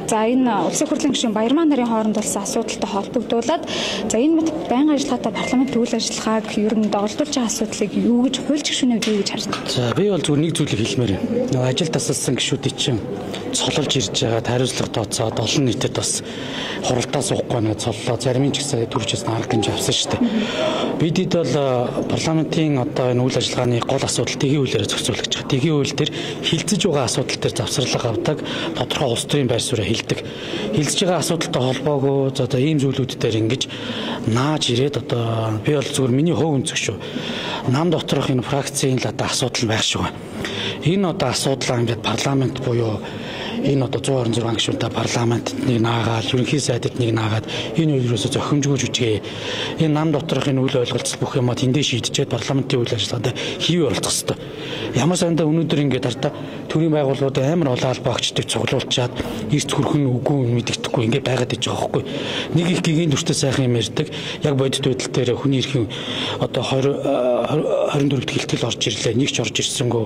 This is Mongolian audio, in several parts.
За энэ улсын хурлын гишүүн Баярмаа нарын хооронд болсон асуудалтай холбогдуулаад за энэ мэт байнгын ажиллагаатай парламент үйл ажиллагааг ер нь доголдуулж байгаа асуудлыг юу гэж хуульч гишүүнээ юу гэж харж байна? За би бол зөв нэг зүйлийг хэлмээр байна. Нөгөө ажил тасалсан гишүүдийн чинь цололж ирж байгаа хариуцлага тооцоод олон нийтэд бас хуралдаа суухгүй нэг цоллоо зарим нь ч гэсэн төржсэн арга хэмжээ авсан шүү дээ. Бидэд бол парламентын одоо энэ үйл ажиллагааны гол асуудал дэгийн үйлээр зохицуулж байгаа. Дэгийн үйл дээр хилцэж байгаа асуудал дээр завсарлага авдаг, тодорхой улс төрийн байр суурь хэлдэг. Хилцэж байгаа асуудалтай холбоогүй одоо ийм зүйлүүд дээр ингэж нааж ирээд одоо би бол зөвхөн миний хувь өнцөг шүү. Нам доторх энэ фракцийн л одоо асуудал байх шүү. Энэ одоо асуудал ингээд парламент буюу энэ одоо 126 гишүүнтэй парламентд нэг наагаад ерөнхий сайдд нэг наагаад энэ үйлрөөсө зохимжгүй жүжигээ энэ нам доторх энэ үйл ойлголцол бүх юмаа тэндээ шийдчихэд парламентын үйл ажиллагаанд хэвээ оролцох хэрэгтэй. Ямар сандаа өнөөдөр ингээд ардаа төрийн байгууллагууд амар олон албаагчдыг цуглуулчаад эрт хүрхэн үгүй мэддэхгүй ингээд байгаад иж байгаа байхгүй. Нэг их гигийн дүртэй сайхан юм ярьдаг. Яг бодит байдал дээр хүний эрхийн одоо 24-т хилтгэл орж ирлээ. Нэг ч орж ирсэнгөө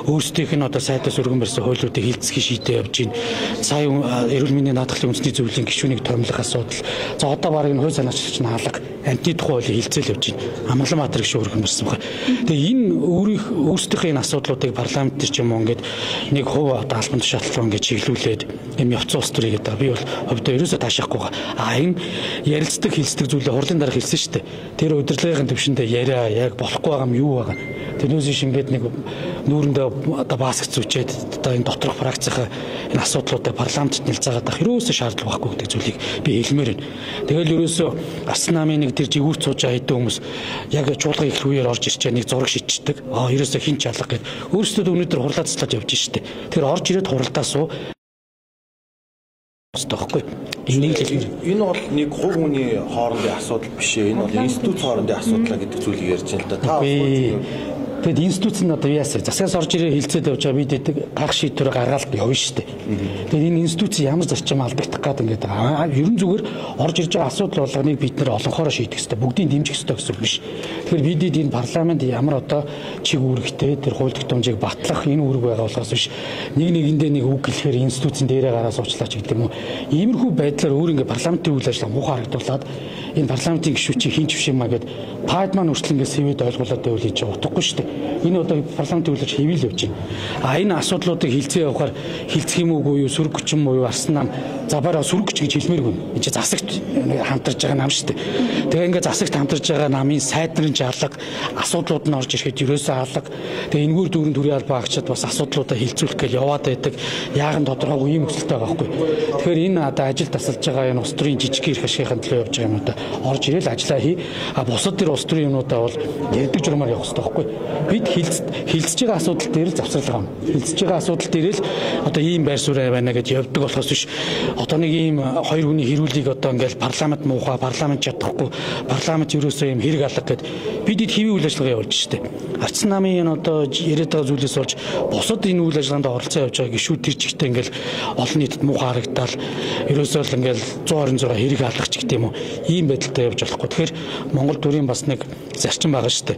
өөрсдийнх нь одоо сайдаас өргөн барьсан хуулиудыг хилцэх шийдээ явж байна. Сая эрүүл мэндийн даатгалын үндэсний зөвлөлийн гишүүнийг томилох асуудал. За одоо баг энэ хууль санаачлагч хаалга амтны тухай хуулийг хилцэл явж байна. Амгаланбаатар гишүүн өргөн барьсан байна. Тэгээ энэ өөрсдийнхээ энэ асуудлуудыг парламент дээр ч юм уу ингээд нэг хувь одоо албан тушаалтал ингээд чиглүүлээд юм явцсан ус төрийг гэдэг. Би бол хувьдаа ерөөсөө таашаахгүй байгаа. Энэ ярилцдаг хилцдэг зүйлээ хурлын дарга хэлсэн шүү дээ. Тэр удирдлагын төвшөндөө яриа яг болохгүй байгаа юм юу байгаа. Тэрнээс шингээд нэг нүүрэндээ одоо баасгц зүчээд одоо энэ доторх фракцийн энэ асуудлуудыг парламентд нэлцаагаад авах ерөөсөө шаардлага байхгүй гэдэг зүйлийг би хэлмээр байна. Тэгэл ерөөсөө Арсан намын нэг тэр жигүүрт сууж байгаа хэдэн хүмүүс яг чуулган их үеэр орж ирчээ нэг зураг шидчихдэг. Ерөөсөө хин ч алга гэд өөрсдөө өнөөдөр хурлаа цэцлэж явж штэ. Тэр орж ирээд хуралдаа суу стохгүй. Энэ бол нэг хувь хүний хоорондын асуудал биш ээ. Энэ бол институт хоорондын асуудал гэдэг зүйлийг ярьж байна л да. Та тэгэд институт нь одоо яасаа засагаас орж ирээ хилцээд явж байгаа бид дэдэг гах шийдвэр гаргаад явна шүү дээ. Тэгэд энэ институцийн ямар зарчим алдагдах гээд ингээд ерөн зүгээр орж ирж байгаа асуудал болгоныг бид нэр олонхороо шийдэх хэрэгтэй. Бүгдийг дэмжих хэрэгтэй гэсэн үг биш. Тэгэхээр бидэд энэ парламент ямар одоо чиг үүрэгтэй тэр хууль тогтоомжийг батлах энэ үүрэг байгаа болохоос биш нэг нэгэндээ нэг үг гэлэхээр институцийн дээрээ гараа суучлаач гэдэг юм уу. Иймэрхүү байдлаар өөр ингээд парламентын үйл ажиллагаа муухай харагдуулаад энэ парламентын гишүүчийг хинч биш юм аа гэд таад маань хүртэл ингээд сэвэд ойлгуулад байвал хийж утгагүй шүү дээ. Энэ одоо парламентын үйл ажиллагаа хэвэл явж байна. Энэ асуудлуудыг хилцээ явахаар хилцэх юм уугүй юу, сүрэг хүчин муу юу, Арсан нам забараа сүрэг хүч гэж хэлмээргүй. Энэ чинь засагт хамтарж байгаа нам шүү дээ. Тэгээ ингээд засагт хамтарж байгаа намын сайд нарын жалга асуудлууд нь орж ирэхэд ерөөсөө алга. Тэгээ энэгээр дүүрэн төрийн албаа агчид бас асуудлуудаа хилцүүлэх гэж яваад байдаг. Яаган тодорхойгүй юм өсөлттэй байгаа байхгүй. Тэгэхээр энэ одоо ажил тасалж байгаа энэ улс төрийн жижиг ирэх ашигын төлөө явж байгаа юм да. Орж ирээл ажиллаа хий. Бусад тэр улс төрийн юмнуудаа бол ярьдаг журмаар явах хэрэгтэй байхгүй. Бид хилцэж байгаа асуудал дээр л завсарлага авна. Хилцэж байгаа асуудал дээр л одоо ийм байр суурь байна гэж явдаг болохоос биш. Одоо нэг ийм хоёр хүний хэрүүлийг одоо ингээл парламент муухай, парламент чадахгүй, парламент ерөөсөө ийм хэрэг алга гэд бидэд хэвийн үйл ажиллагаа явуулж штэ. Арсан намын энэ одоо яриад байгаа зүйлээс болж бусад энэ үйл ажиллагаанд оролцоо явж байгаа гишүүд тэр чигтээ ингээл олон нийтэд муухай харагдаал ерөөсөө л ингээл 126 хэрэг алгах ч гэдэг юм уу. Ийм байдалтай явж болохгүй. Тэгэхээр Монгол төрийн бас нэг зарчим байгаа штэ.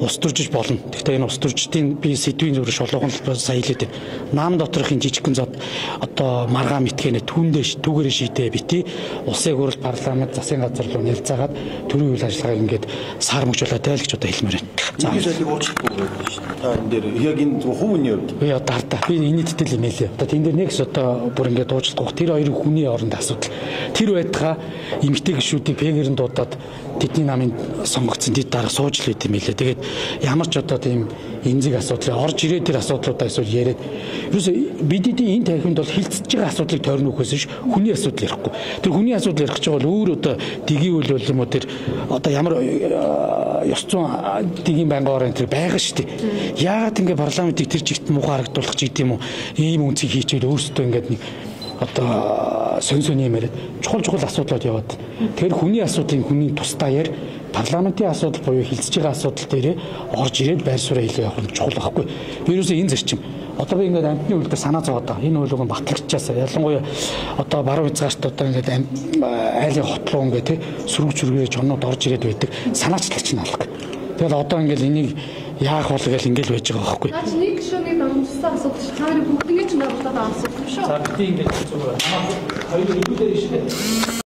Ус төржиж болно. Гэхдээ энэ ус төржтийн би сэдвийн зөвөр шулуухан сая хэлээд байна. Нам доторх энэ жижигхэн зод одоо маргаан мэтгэнэ түүгээрээ шийдээ бити. Улсын хурал парламент засгийн газар руу нэлцаагаад төрийн үйл ажиллагааг ингээд сар мөчүүлээд тайл гэж одоо хэлмээр байна. За энэ зүйлийг уучлахгүй байна шүү дээ. Та энэ дээр яг энэ хувийн хувьд би одоо хартаа би энэ тэтэл юм хэлээ. Одоо тэн дээр нэгс одоо бүр ингээд уучлахгүй. Тэр хоёрын хүний оронд асуудал. Тэр байтгаа эмгтэй гишүүдийг пэгэрэн дуудаад тэдний намын сонгогдсон тэд дараа сууж л байт юм хэлээ. Тэгээд ямар ч одоо тийм энзэг асуудал орж ирээд тэр асуудлуудаа эсвэл яриад ерөөсөө бидний энэ тархинд бол хилцэж байгаа асуудлыг тойрно үхээс ш хүний асуудал ярихгүй. Тэр хүний асуудал ярих гэж бол өөр одоо дэгийн үйл бол юм уу тэр одоо ямар ёс зүйн дэгийн байнгын орон тэр байгаа шүү дээ. Яагаад ингэ парламентыг тэр чигт муухай харагдуулах ч гэдэм үү ийм үнцгийг хийчихвэл өөрсдөө ингээд нэг одоо сонь юм яриад чухал асуудлууд яваад. Тэгэхээр хүний асуудлын хүний тусдаа яар парламентын асуудал буюу хилцэж байгаа асуудал дээр орж ирээд байр суурь хийлгээ явах нь чухал байхгүй. Би юусе энэ зарчим. Одоо би ингээд амтны үйлдэл санаа зовоод байгаа. Энэ үйлгэн батлагчаасаа ялангуяа одоо баруун хязгаарт одоо ингээд айлын хотлоо ингээд сүрэг чүргээр жоннууд орж ирээд байдаг. Санаачлагч нь алга. Тэгэл одоо ингээд энийг яах бол гэж ингээл байж байгаа байхгүй. Наач нэг гişүний дарамжсан асуудал ш. Та хоёрын бүгднийг ч надад асуудал шүү. За бити ингээд зүгээр. Хоёр өргөдөө ишээ.